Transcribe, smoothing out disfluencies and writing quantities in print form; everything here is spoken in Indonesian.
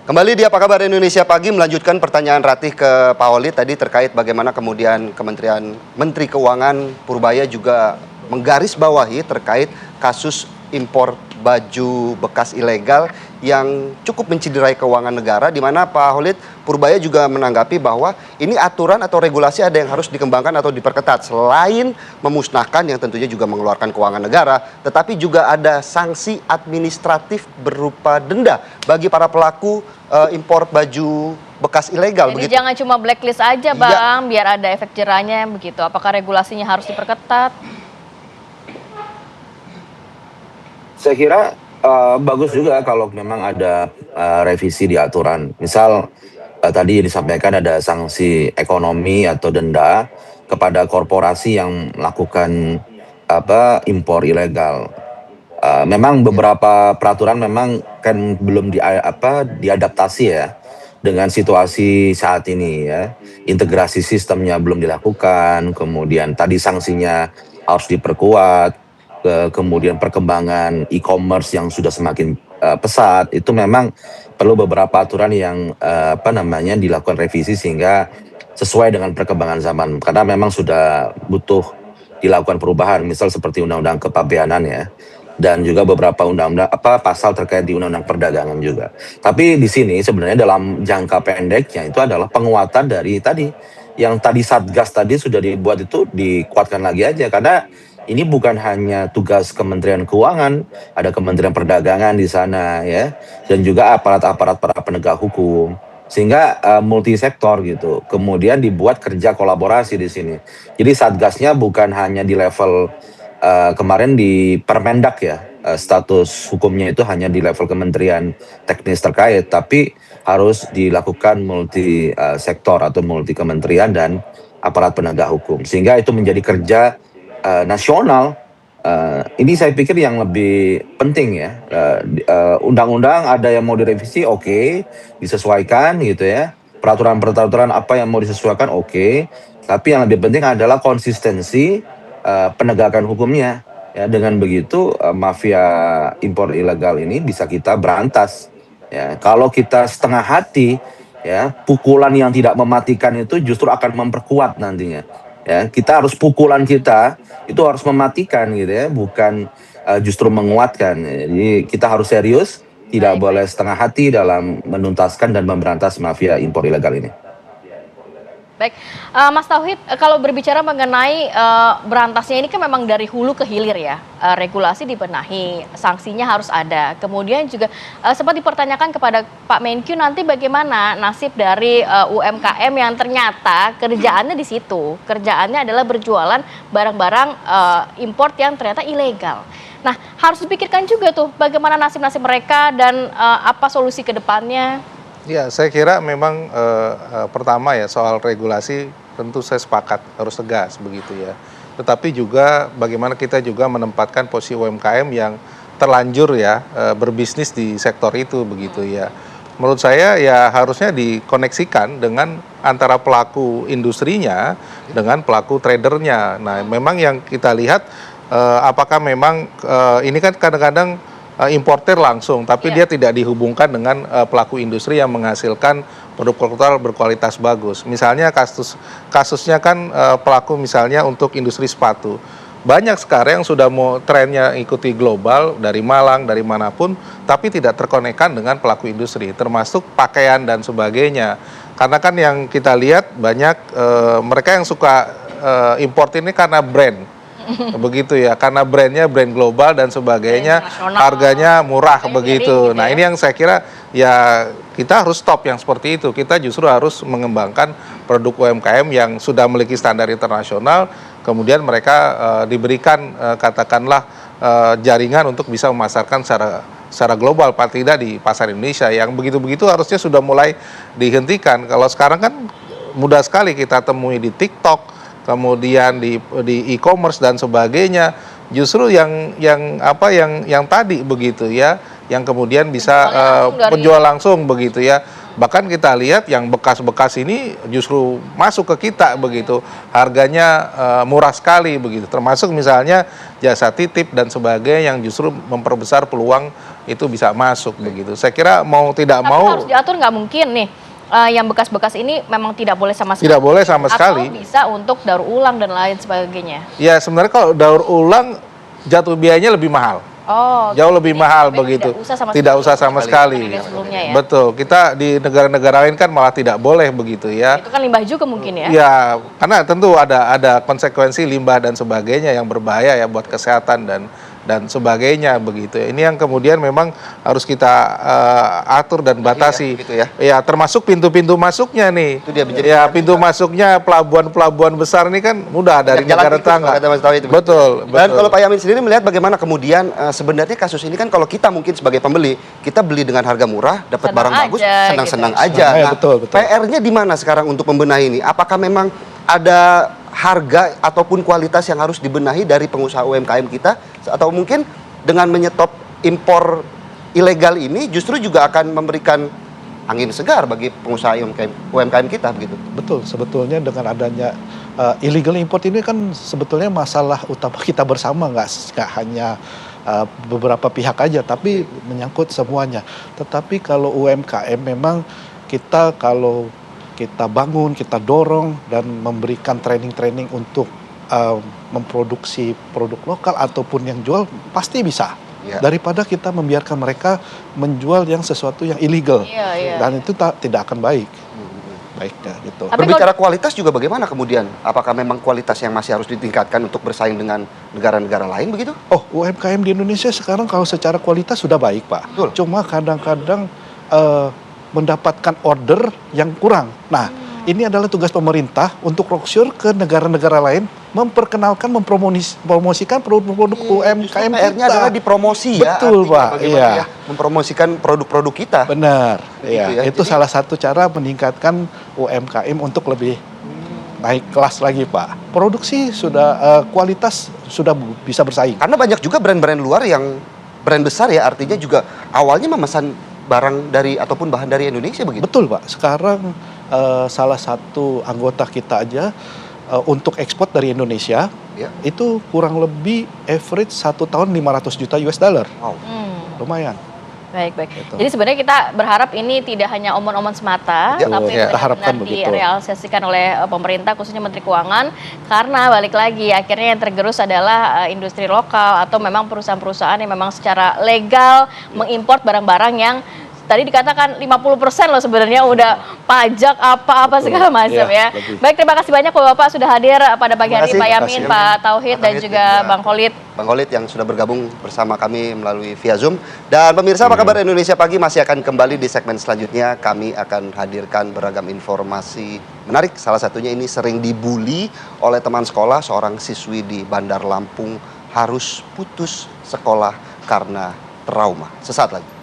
Kembali di Apa Kabar Indonesia Pagi melanjutkan pertanyaan Ratih ke Pak Holid tadi terkait bagaimana kemudian Menteri Keuangan Purbaya juga menggarisbawahi terkait kasus impor baju bekas ilegal yang cukup menciderai keuangan negara, di mana Pak Holid Purbaya juga menanggapi bahwa ini aturan atau regulasi ada yang harus dikembangkan atau diperketat selain memusnahkan yang tentunya juga mengeluarkan keuangan negara, tetapi juga ada sanksi administratif berupa denda bagi para pelaku impor baju bekas ilegal. Jadi begitu. jangan cuma blacklist aja Bang, biar ada efek jerahnya begitu. Apakah regulasinya harus diperketat? Saya kira bagus juga kalau memang ada revisi di aturan. Misal tadi disampaikan ada sanksi ekonomi atau denda kepada korporasi yang melakukan impor ilegal. Memang beberapa peraturan memang kan belum diadaptasi ya dengan situasi saat ini ya. Integrasi sistemnya belum dilakukan, kemudian tadi sanksinya harus diperkuat, kemudian perkembangan e-commerce yang sudah semakin pesat, itu memang perlu beberapa aturan yang dilakukan revisi sehingga sesuai dengan perkembangan zaman, karena memang sudah butuh dilakukan perubahan, misal seperti undang-undang kepabeanan ya, dan juga beberapa undang-undang pasal terkait di undang-undang perdagangan juga. Tapi di sini sebenarnya dalam jangka pendeknya itu adalah penguatan dari tadi yang tadi Satgas tadi sudah dibuat, itu dikuatkan lagi aja, karena ini bukan hanya tugas Kementerian Keuangan, ada Kementerian Perdagangan di sana ya, dan juga aparat-aparat para penegak hukum, sehingga multisektor gitu. Kemudian dibuat kerja kolaborasi di sini. Jadi Satgasnya bukan hanya di level kemarin di Permendak ya, status hukumnya itu hanya di level kementerian teknis terkait, tapi harus dilakukan multi sektor atau multi kementerian dan aparat penegak hukum, sehingga itu menjadi kerja nasional. Ini saya pikir yang lebih penting ya. Undang-undang ada yang mau direvisi, oke, disesuaikan gitu ya. Peraturan-peraturan apa yang mau disesuaikan, oke. Tapi yang lebih penting adalah konsistensi penegakan hukumnya. Ya, dengan begitu mafia impor ilegal ini bisa kita berantas. Ya, kalau kita setengah hati, ya pukulan yang tidak mematikan itu justru akan memperkuat nantinya. Ya, kita harus pukulan kita itu harus mematikan gitu ya, bukan justru menguatkan. Jadi kita harus serius, tidak boleh setengah hati dalam menuntaskan dan memberantas mafia impor ilegal ini. Baik, Mas Tauhid, kalau berbicara mengenai berantasnya ini kan memang dari hulu ke hilir ya, regulasi dibenahi, sanksinya harus ada. Kemudian juga sempat dipertanyakan kepada Pak Menkyu nanti bagaimana nasib dari UMKM yang ternyata kerjaannya di situ, kerjaannya adalah berjualan barang-barang import yang ternyata ilegal. Nah, harus dipikirkan juga tuh bagaimana nasib-nasib mereka dan apa solusi ke depannya. Ya, saya kira memang pertama ya soal regulasi tentu saya sepakat harus tegas begitu ya. Tetapi juga bagaimana kita juga menempatkan posisi UMKM yang terlanjur ya berbisnis di sektor itu begitu ya. Menurut saya ya harusnya dikoneksikan dengan antara pelaku industrinya dengan pelaku tradernya. Nah, memang yang kita lihat apakah memang ini kan kadang-kadang importer langsung, tapi dia tidak dihubungkan dengan pelaku industri yang menghasilkan produk berkualitas bagus. Misalnya kasusnya kan pelaku misalnya untuk industri sepatu. Banyak sekarang yang sudah mau trennya ikuti global dari Malang, dari manapun, tapi tidak terkonekkan dengan pelaku industri, termasuk pakaian dan sebagainya. Karena kan yang kita lihat banyak mereka yang suka import ini karena brand. Begitu ya, karena brandnya brand global dan sebagainya, harganya murah begitu. Nah, ini yang saya kira ya kita harus stop yang seperti itu. Kita justru harus mengembangkan produk UMKM yang sudah memiliki standar internasional, kemudian mereka diberikan katakanlah jaringan untuk bisa memasarkan secara global, paling tidak di pasar Indonesia. Yang begitu-begitu harusnya sudah mulai dihentikan. Kalau sekarang kan mudah sekali kita temui di TikTok, kemudian di e-commerce dan sebagainya, justru yang tadi begitu ya, yang kemudian bisa penjual langsung begitu ya. Bahkan kita lihat yang bekas-bekas ini justru masuk ke kita begitu, harganya murah sekali begitu, termasuk misalnya jasa titip dan sebagainya yang justru memperbesar peluang itu bisa masuk begitu. Saya kira mau tidak Tapi mau harus diatur, nggak mungkin nih yang bekas-bekas ini memang tidak boleh sama sekali. tidak boleh sama sekali. Atau bisa untuk daur ulang dan lain sebagainya. Ya sebenarnya kalau daur ulang jatuh biayanya lebih mahal. Oh, Jauh lebih mahal Tapi begitu. Tidak usah Sama sama sekali. Dengan sebelumnya ya. Betul. Kita di negara-negara lain kan malah tidak boleh begitu ya. Itu kan limbah juga mungkin ya. Ya, karena tentu ada konsekuensi limbah dan sebagainya yang berbahaya ya buat kesehatan dan sebagainya begitu. Ini yang kemudian memang harus kita atur dan batasi. gitu ya. Ya, termasuk pintu-pintu masuknya nih. Itu dia menjadi ya, pintu masuknya pelabuhan-pelabuhan besar ini kan mudah dari Jalan negara tikus, tetangga. kata Mas Tauhid. Betul, Dan betul. kalau Pak Yamin sendiri melihat bagaimana kemudian sebenarnya kasus ini kan kalau kita mungkin sebagai pembeli, kita beli dengan harga murah, dapat Senang barang bagus, aja, senang-senang gitu. aja. Senang, Nah, betul, betul. PR-nya di mana sekarang untuk membenahi ini? Apakah memang ada harga ataupun kualitas yang harus dibenahi dari pengusaha UMKM kita, atau mungkin dengan menyetop impor ilegal ini justru juga akan memberikan angin segar bagi pengusaha UMKM kita begitu? Betul, sebetulnya dengan adanya illegal import ini kan sebetulnya masalah utama kita bersama, nggak hanya beberapa pihak aja, tapi menyangkut semuanya. Tetapi kalau UMKM memang kalau kita bangun, kita dorong dan memberikan training-training untuk memproduksi produk lokal ataupun yang jual, pasti bisa. Ya. Daripada kita membiarkan mereka menjual yang sesuatu yang illegal. Iya, iya. Dan itu tidak akan baik. Baiknya gitu. Tapi Berbicara kualitas juga bagaimana kemudian? Apakah memang kualitas yang masih harus ditingkatkan untuk bersaing dengan negara-negara lain begitu? Oh, UMKM di Indonesia sekarang kalau secara kualitas sudah baik, Pak. Betul. Cuma kadang-kadang mendapatkan order yang kurang. Nah, ini adalah tugas pemerintah untuk roadshow ke negara-negara lain, memperkenalkan, mempromosikan produk-produk UMKM PR-nya kita. adalah dipromosi ya. Betul, artinya Pak. Bagaimana Iya. ya mempromosikan produk-produk kita. Benar. Iya. ya. Itu Jadi- salah satu cara meningkatkan UMKM untuk lebih naik kelas lagi, Pak. Produksi sudah kualitas sudah bisa bersaing. Karena banyak juga brand-brand luar yang brand besar ya, artinya juga awalnya memesan barang dari ataupun bahan dari Indonesia begitu. Betul, Pak. Sekarang salah satu anggota kita aja untuk ekspor dari Indonesia Ya. itu kurang lebih average 1 tahun 500 juta US dollar. Wow. Lumayan. Baik, baik. Gitu. Jadi sebenarnya kita berharap ini tidak hanya omon-omon semata, Ya, tapi kita harapkan benar-benar begitu. direalisasikan oleh pemerintah, khususnya Menteri Keuangan, karena balik lagi akhirnya yang tergerus adalah industri lokal atau memang perusahaan-perusahaan yang memang secara legal mengimpor barang-barang yang tadi dikatakan 50% loh sebenarnya udah pajak apa-apa segala macam Iya, ya. lebih. Baik, terima kasih banyak Bapak sudah hadir pada pagi hari, Terima Pak kasih. Yamin, Terima Pak kasih. Tauhid, Pak dan Tauhid juga dan juga Bang Khalid. Bang Khalid yang sudah bergabung bersama kami melalui via Zoom. Dan pemirsa, apa kabar? Indonesia Pagi masih akan kembali di segmen selanjutnya. Kami akan hadirkan beragam informasi menarik. Salah satunya ini sering dibully oleh teman sekolah. Seorang siswi di Bandar Lampung harus putus sekolah karena trauma. Sesaat lagi.